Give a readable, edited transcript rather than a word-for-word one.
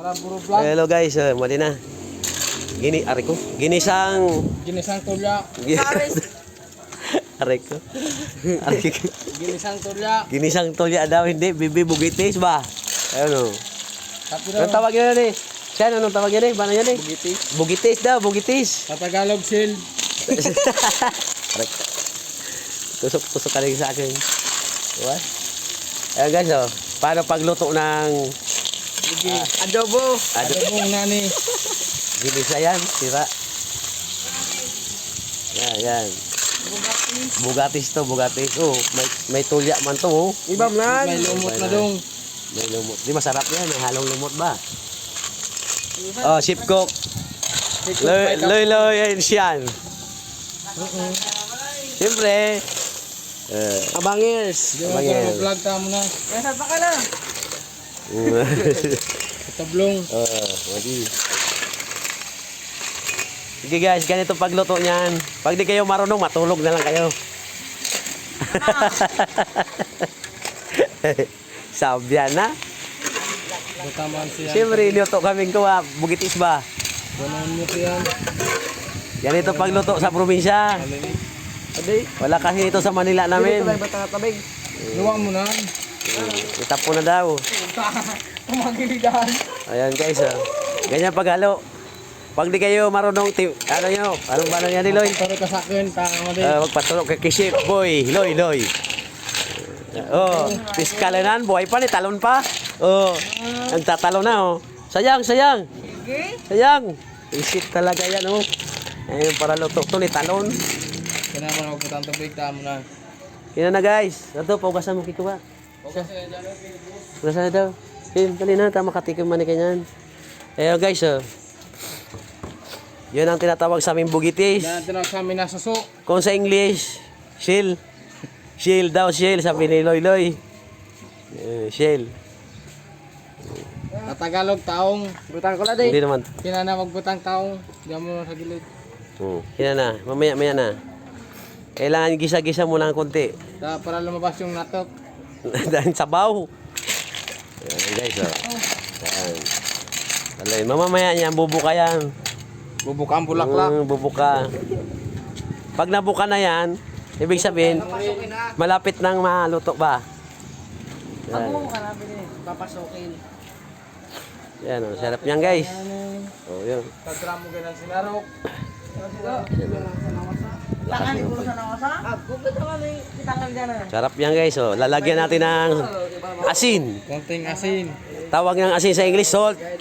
Para puro vlog. Hello guys, mali na. Ari ko. Ginisang tulya. Ari ko. Ginisang tulya. Ginisang tulya daw, hindi. Bibi bugitis ba? Ayun o. Anong tawag yun eh? Siya, anong tawag yun eh? Paano yun eh? Bugitis. Bugitis daw, bugitis. Sa Tagalog, shield. Aray. Tusok ka rin sa akin. Diba? Ayun guys, oh. Paano pagluto ng Adobo. Adobong nani. ginisa yan? Sira. Yan. Bugatis to, bugatis. Oh, may tulya man to, oh. Ibam na. May lumot na dong. May lumot. Di masarap yan, may halong lumot ba? Oh, chef cook. Loy, yan siyan. Siyempre. Abangers. Abangers. Vlog ta mo na. Nasa pa ka na. Tablong. Wadi. Sige guys, ganito pagluto niyan. Pag di kayo marunong, matulog na lang kayo. Sabyan na. Butaman siya. Siyempre, niluto kaming kuha. Bugitis ba? Ganoon mo siya. Ganito pagluto sa probinsya. Adi. Wala kasi ito sa Manila namin. Luwang mo na. Itapo na daw. Kumagilidan. Ayan guys, ganyan paghalo. Pag di kayo marunong, ano nyo? Anong ba yan ni Loy? Taro ka sa akin. Tama din. Magpatulog kay Kiship, boy. Loy. Oh, piskalanan, buhay pa ni, talon pa. Oh, ang tatalo na, oh. Sayang. Sayang. Isip talaga yan, oh. Ayun, para luto to ni talon. Kaya naman ako putang tubig. Tama na. Yan na guys. Ito, paugasan mo kiko ba? Paugasan na daw. Dali na, tama katikim man ni kanyan. Ayun guys, oh. Yun ang tinatawag sa aming bugitis. Yan tinawag sa amin na suso. Kung sa English, shield. Shield daw, shield. Sabi ni Loy. Shield. Sa Tagalog, taong. Butang ko lang din. Hindi naman. Kinana magbutang taong. Diyan mo sa gilid. Kina na. Mamaya na. Kailangan gisa-gisa mo ng konti. Para lumabas yung natok. Dahil sabaw. Ayan guys, oh. Ayan. Alay, mamamaya niya, bubuka yan. Bubuka ang bulaklak. Bubuka. Pag nabuka na yan, ibig sabihin, malapit nang maluto ba? Pag bumuka na, papasukin. Yan, oh, sarap yan guys. Oh, yun. Tadra mo ganang sinarok. Sarap yan guys, oh. Lalagyan natin ng asin. Konting asin. Tawag ng asin sa English, salt.